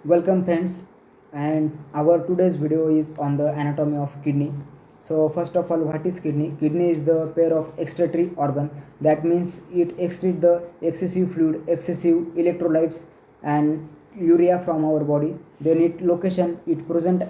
Welcome friends, and our today's video is on the anatomy of kidney. So first of all, what is kidney? Kidney is the pair of excretory organ. That means it excretes the excessive fluid, excessive electrolytes and urea from our body. Then it location it present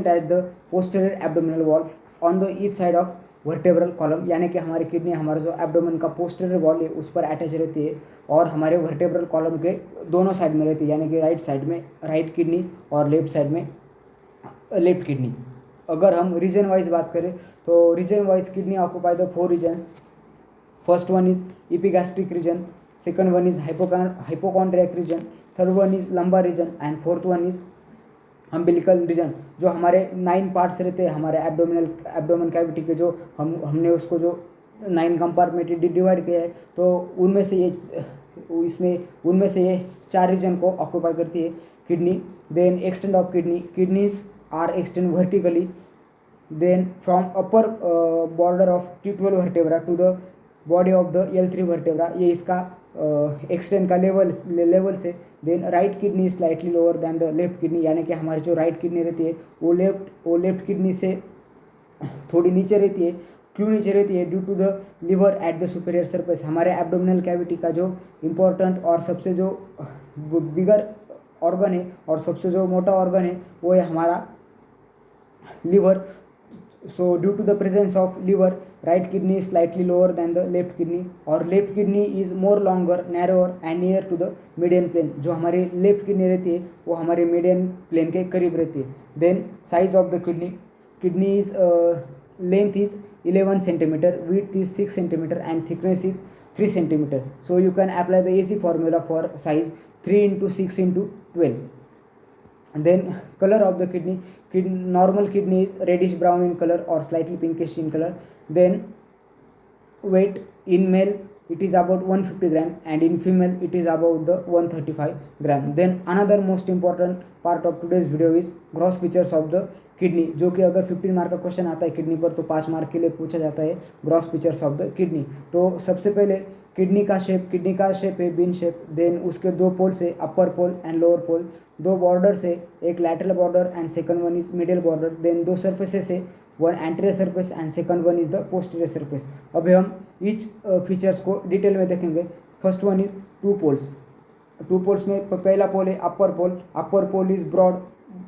at the posterior abdominal wall on the each side of vertebral column, यानी कि हमारी kidney हमारा जो abdomen का posterior wall है उस पर attach रहती है और हमारे वर्टेब्रल कॉलम के दोनों साइड में रहती है, यानी कि राइट साइड में राइट किडनी और लेफ्ट साइड में लेफ्ट किडनी. अगर हम रीजन वाइज बात करें तो region wise kidney occupy the 4 regions. First one is epigastric region, second one is hypochondriac region, third one is lumbar region and fourth one is umbilical region. जो हमारे 9 parts रहते हैं हमारे एब्डोमेन कैविटी के, जो हमने उसको जो 9 कंपार्टमेंट डिवाइड किया है, तो उनमें से ये 4 रीजन को ऑक्यूपाई करती है kidney. Then extent of kidneys are extend vertically. Then from upper border of T12 vertebra to the body of the L3 vertebra, ये इसका एक्सटेंड का लेवल से. Then right kidney slightly lower than the left kidney, यानी कि हमारी जो right kidney रहती है वो लेफ्ट किडनी से थोड़ी नीचे रहती है. क्यों नीचे रहती है? Due to the liver at the superior surface. हमारे एब्डोमिनल कैविटी का जो इम्पोर्टेंट और सबसे जो बिगर ऑर्गन है और सबसे जो मोटा ऑर्गन है वो है हमारा liver. So due to the presence of liver, right kidney is slightly lower than the left kidney, or left kidney is more longer, narrower and near to the median plane. जो हमारी left kidney रहती है वो हमारे median plane के करीब रहती है. Then size of the kidney is length is 11 centimeter, width is 6 centimeter and thickness is 3 centimeter. So you can apply the easy formula for size 3 into 6 into 12. And then color of the normal kidney is reddish brown in color or slightly pinkish in color. Then weight in male it is about 150 gram and in female it is about the 135 gram. Then another most important part of today's video is gross features of the kidney, जो कि अगर 15 mark का question आता है kidney पर तो 5 mark के लिए पूछा जाता है gross features of the kidney. तो सबसे पहले किडनी का शेप है बीन शेप. देन उसके 2 पोल्स है, upper pole and lower pole. 2 border से, एक lateral border and second one is middle border. Then 2 surfaces है, one anterior surface and second one is the posterior surface. अभी हम each features को detail में देखेंगे. फर्स्ट वन इज 2 पोल्स में पहला पोल है upper pole is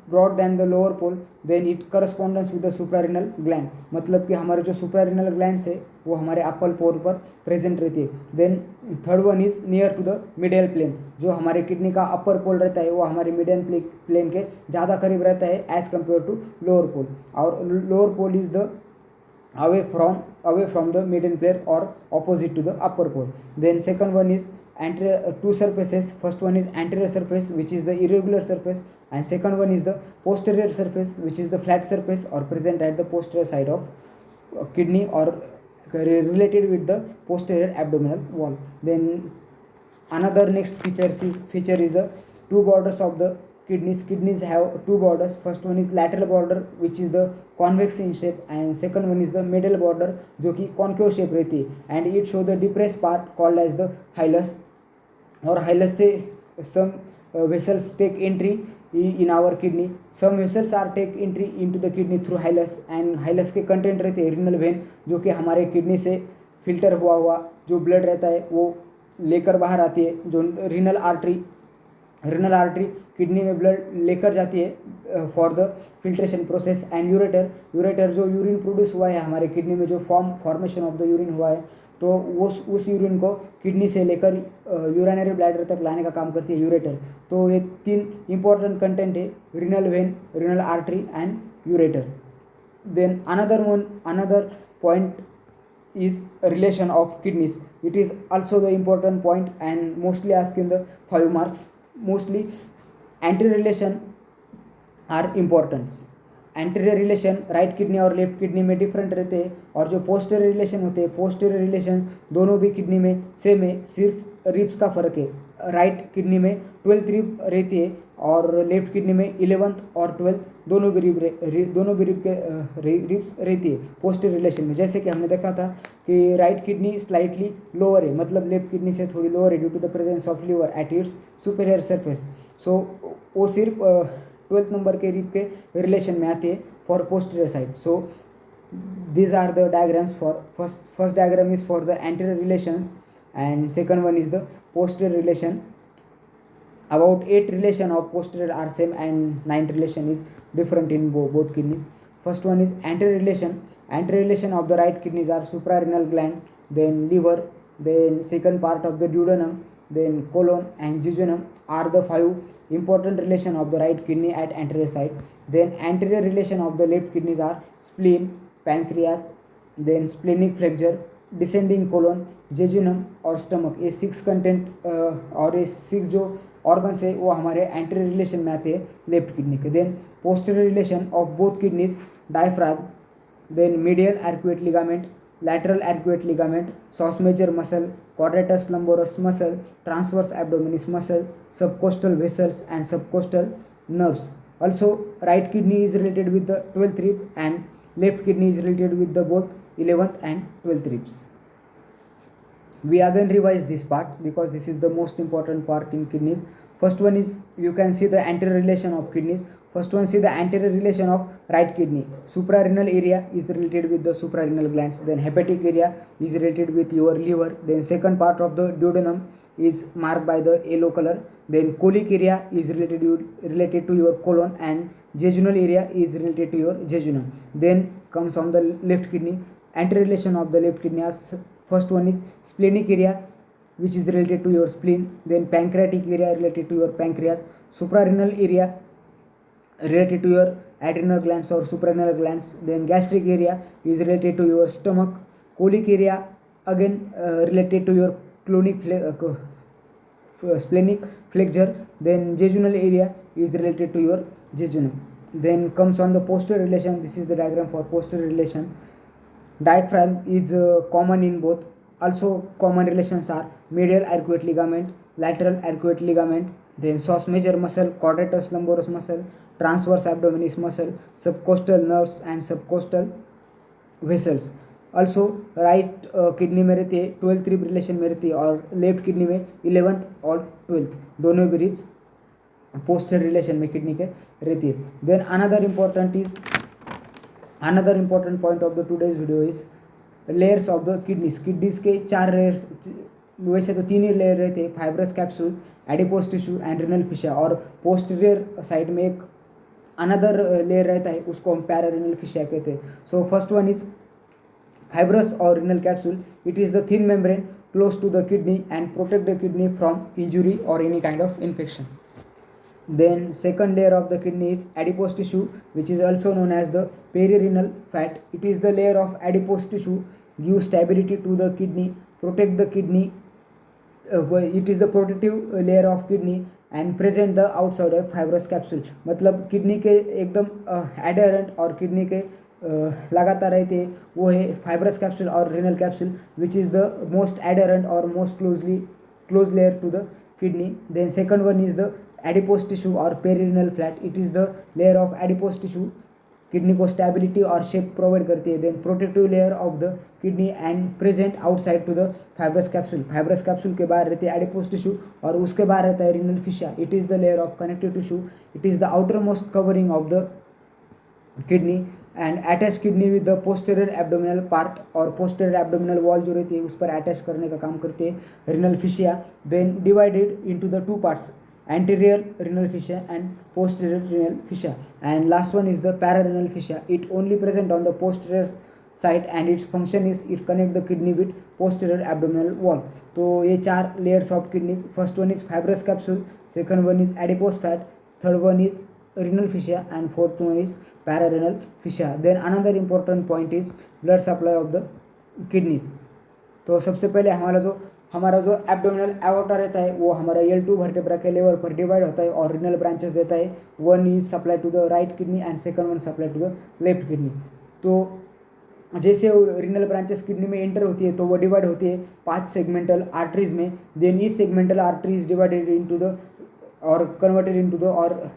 broad than the lower pole. Then it correspondence with the suprarenal gland, मतलब कि हमारे जो सुप्रारिनल ग्लैंड्स है वो हमारे अपर पोल पर प्रेजेंट रहती है. Then third one is near to the medial plane. जो हमारे किडनी का अपर पोल रहता है वो हमारे मिडियल प्लेन के ज़्यादा करीब रहता है as compare to lower pole. और lower pole is the away from the median plane or opposite to the upper pole. Then second one is anterior, 2 surfaces. First one is anterior surface which is the irregular surface, and second one is the posterior surface which is the flat surface or present at the posterior side of kidney or related with the posterior abdominal wall. Then another next feature is the 2 borders of the kidneys have 2 borders. First one is lateral border which is the convex in shape, and second one is the middle border जो कि concave shape रहती है, and it show the depressed part called as the hilus. और hilus से some vessels take entry in our kidney. Some vessels are take entry into the kidney through hilus, and hilus के content रहते हैं renal vein, जो कि हमारे kidney से filter हुआ जो ब्लड रहता है वो लेकर बाहर आती है. जो रीनल आर्टरी किडनी में ब्लड लेकर जाती है for the filtration process. And ureter जो यूरिन प्रोड्यूस हुआ है हमारे किडनी में, जो फॉर्मेशन ऑफ द यूरिन हुआ है, तो उस यूरिन को किडनी से लेकर यूरिनरी ब्लैडर तक लाने का काम करती है यूरेटर. तो ये 3 इंपॉर्टेंट कंटेंट है, renal vein, renal artery and ureter. Then another point is relation of kidneys. It is also the important point and mostly asked in the 5 marks. Mostly anterior relation are important. Anterior relation right kidney और left kidney में different रहते हैं, और जो posterior relation होते हैं posterior relation दोनों भी किडनी में सेम है, सिर्फ रिब्स का फ़र्क है. राइट किडनी में 12th रिब रहती है और लेफ्ट किडनी में 11th और 12th दोनों भी रिब के रिब्स रहती है पोस्टीरियर रिलेशन में। जैसे कि हमने देखा था कि राइट किडनी स्लाइटली लोअर है, मतलब लेफ्ट किडनी से थोड़ी लोअर है due to the presence of liver at its superior surface. So वो सिर्फ 12th नंबर के रिब के रिलेशन में आती है for posterior side. So these are the diagrams for first diagram is for the anterior relations and second one is the posterior relation. About 8 relation of posterior are same and 9 relation is different in both kidneys. First one is anterior relation. Anterior relation of the right kidneys are suprarenal gland, then liver, then second part of the duodenum, then colon and jejunum are the 5 important relation of the right kidney at anterior side. Then anterior relation of the left kidneys are spleen, pancreas, then splenic flexure, descending colon, jejunum और stomach. ये 6 content और ये 6 जो organs है वो हमारे anterior relation में आते हैं लेफ्ट किडनी के। Then posterior relation of both kidneys diaphragm, then medial arcuate ligament, lateral arcuate ligament, sauce major muscle, quadratus lumboris muscle, transverse abdominis muscle, subcostal vessels and subcostal nerves. Also right kidney is related with the 12th rib and left kidney is related with the both 11th and 12th ribs. We again revise this part because this is the most important part in kidneys. First one is you can see the anterior relation of kidneys. First one, see the anterior relation of right kidney. Suprarenal area is related with the suprarenal glands. Then hepatic area is related with your liver. Then second part of the duodenum is marked by the yellow color. Then colic area is related to your colon and jejunal area is related to your jejunum. Then comes on the left kidney. Anterior relation of the left kidney as first one is splenic area which is related to your spleen. Then pancreatic area related to your pancreas. Suprarenal area related to your adrenal glands or suprarenal glands. Then gastric area is related to your stomach. Colic area again related to your splenic flexure. Then jejunal area is related to your jejunum. Then comes on the posterior relation. This is the diagram for posterior relation. Diaphragm is common in both. Also common relations are medial arcuate ligament, lateral arcuate ligament, then sauce major muscle, quadratus lumboris muscle, transverse abdominis muscle, subcostal nerves and subcostal vessels. Also right kidney में रहती है 12th rib relation में रहती है और left kidney में 11th और 12th दोनों भी रिब्स पोस्टर रिलेशन में किडनी के रहती है. Then another important point of the today's video is layers of the kidneys. Kidneys के 4 लेयर्स, वैसे तो 3 ही लेयर रहते हैं, fibrous capsule, adipose tissue and renal fascia, और पोस्टीरियर साइड में एक अनदर लेयर रहता है उसको हम पैरारिनल फिशा कहते हैं. So first one is fibrous or renal capsule. It is the thin membrane close to the kidney and protect the kidney from injury or any kind of infection. Then second layer of the kidney is adipose tissue, which is also known as the perirenal fat. It is the layer of adipose tissue, give stability to the kidney, protect the kidney. It is the protective layer of kidney and present the outside of fibrous capsule. मतलब kidney के एकदम adherent और kidney के लगातार रहते हैं वो है फाइब्रस कैप्सूल और renal capsule, which is the most adherent और most close layer to the kidney. Then second one is the adipose tissue और perirenal fat. It is the layer of adipose tissue, kidney को stability और shape provide करती है. Then protective layer of the kidney and present outside to the fibrous capsule. Fibrous capsule के बाहर रहती है adipose tissue और उसके बाहर रहता है renal fascia. It is the layer of connective tissue. It is the outermost covering of the kidney and attach kidney with the posterior abdominal part, और पोस्टेरियर एब्डोमिनल वॉल जो रहती है उस पर अटैच करने का काम करती है renal fascia. Then divided into the 2 parts, anterior renal fascia and posterior renal fascia, and last one is the pararenal fascia. It only present on the posterior side and its function is it connect the kidney with posterior abdominal wall. तो ये 4 layers of kidneys. First one is fibrous capsule, second one is adipose fat, third one is renal fascia and fourth one is pararenal fascia. Then another important point is blood supply of the kidneys. तो सबसे पहले हमारा जो abdominal aorta रहता है वो हमारा L2 vertebra के लेवल पर डिवाइड होता है और रिनल ब्रांचेस देता है. One is supply to the right kidney and second one supply to the left kidney. तो जैसे रिनल ब्रांचेस किडनी में एंटर होती है तो वो डिवाइड होती है 5 सेगमेंटल आर्टरीज में. देन इस segmental arteries divided into the or converted into the or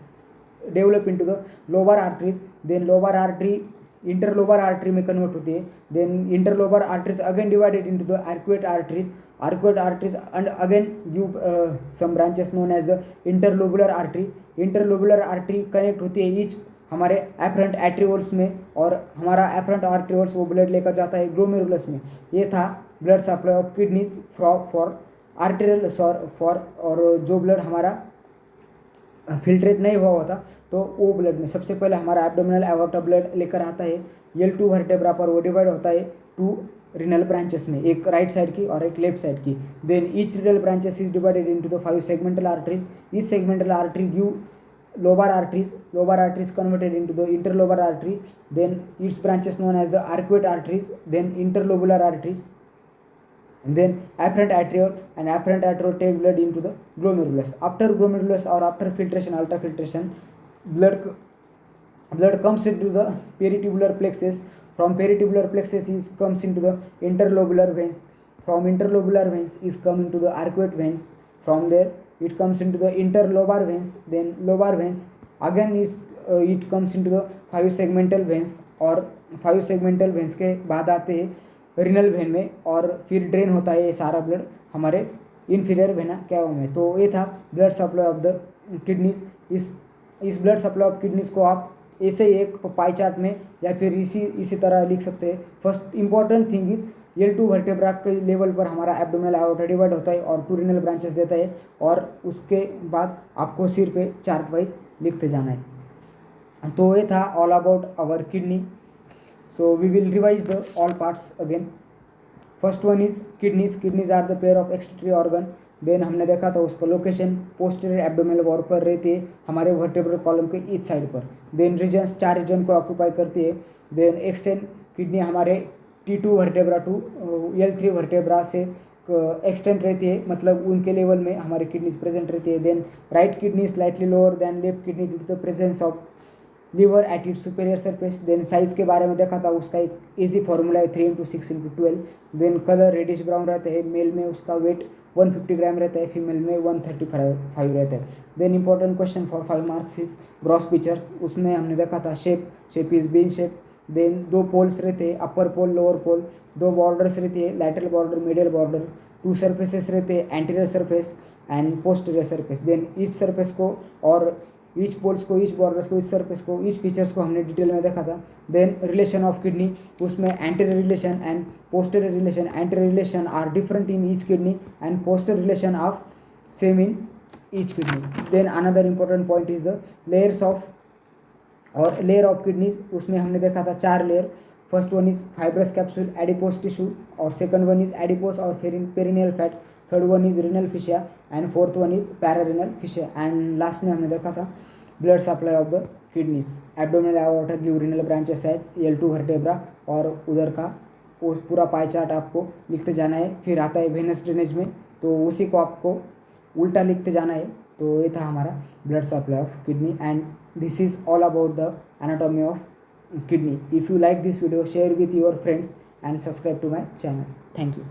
develop into the lobar arteries, then lobar artery interlobar artery में कन्वर्ट होती है, then interlobar arteries again divided into the arcuate arteries and again give some branches known as the interlobular artery connect होती है each हमारे efferent arterioles में, और हमारा efferent arterioles वो ब्लड लेकर जाता है ग्लोमेरुलस में। ये था blood supply of kidneys for arterial for, और जो ब्लड हमारा फिल्ट्रेट नहीं हुआ होता तो वो ब्लड में सबसे पहले हमारा एब्डोमिनल एवोर्टा ब्लड लेकर आता है L2 वर्टेब्रा पर, वो डिवाइड होता है 2 रिनल ब्रांचेस में, एक राइट साइड की और एक लेफ्ट साइड की। Then each renal branches is divided into the 5 segmental arteries. इस segmental artery give lobar arteries converted into the interlobar artery, then its branches known as the arcuate arteries, then interlobular arteries, and then afferent arteriole, and afferent arteriole take blood into the glomerulus. After glomerulus or after filtration, ultrafiltration, blood comes into the peritubular plexus. From peritubular plexus is comes into the interlobular veins. From interlobular veins is come into the arcuate veins. From there it comes into the interlobar veins, then lobar veins again is it comes into the 5 segmental veins, और 5 segmental veins के बाद आते हैं renal vein में, और फिर drain होता है ये सारा ब्लड हमारे इन्फीरियर वेना कैवा में। तो ये था blood supply of the kidneys. इस ब्लड सप्लाई ऑफ किडनीज को आप ऐसे ही एक पाई चार्ट में या फिर इसी तरह लिख सकते हैं। First important thing is L2 vertebra के लेवल पर हमारा एब्डोमिनल एओर्टा डिवाइड होता है और 2 रिनल ब्रांचेस देता है, और उसके बाद आपको सिर पे चार्ट वाइज लिखते जाना है। तो ये था all about our kidney. So we will revise the all parts again. First one is kidneys are the pair of excretory organ. Then हमने देखा था उसका लोकेशन पोस्टीरियर एब्डोमिनल वॉल पर रहती है हमारे वर्टेब्रल कॉलम के ईच साइड पर। देन रीजन्स 4 रीजन को ऑक्यूपाई करती है। देन एक्सटेंड किडनी हमारे T2 vertebra to L3 vertebra से एक्सटेंड रहती है, मतलब उनके लेवल में हमारी किडनीज प्रेजेंट रहती है। Then right kidney slightly lower than left kidney due to the presence of liver at its superior surface. Then size के बारे में देखा था, उसका एक इजी फॉर्मूला है 3x6x12। Then colour reddish brown रहता है, मेल में उसका वेट 150 ग्राम रहता है, फीमेल में 135 रहता है। देन important question for 5 marks is gross features. उसमें हमने देखा था shape is bean shape. Then 2 poles रहते हैं, अपर पोल लोअर पोल, 2 बॉर्डर्स रहती है, lateral border medial border, 2 surfaces रहते हैं, anterior surface and posterior surface. Then each surface को और ईच पोल्स को, ईच बॉर्डर्स को, ईच सरफेस को, ईच फीचर्स को हमने डिटेल में देखा था। देन रिलेशन ऑफ किडनी, उसमें anterior relation and posterior relation. Anterior relation are different in each kidney and posterior relation are same in each kidney. Then another important point is the layer of kidneys. उसमें हमने देखा था 4 layer. First one is fibrous capsule adipose tissue, और second one is adipose और perirenal fat, third one is renal fascia and fourth one is pararenal fascia, and last में हमने देखा था blood supply of the kidneys. Abdominal aorta give renal branches as L2 vertebra, और उधर का वो पूरा पाई चार्ट आपको लिखते जाना है। फिर आता है वेनस ड्रेनेज में, तो उसी को आपको उल्टा लिखते जाना है। तो ये था हमारा blood supply of kidney, and this is all about the anatomy of kidney. If you like this video, share with your friends and subscribe to my channel. Thank you.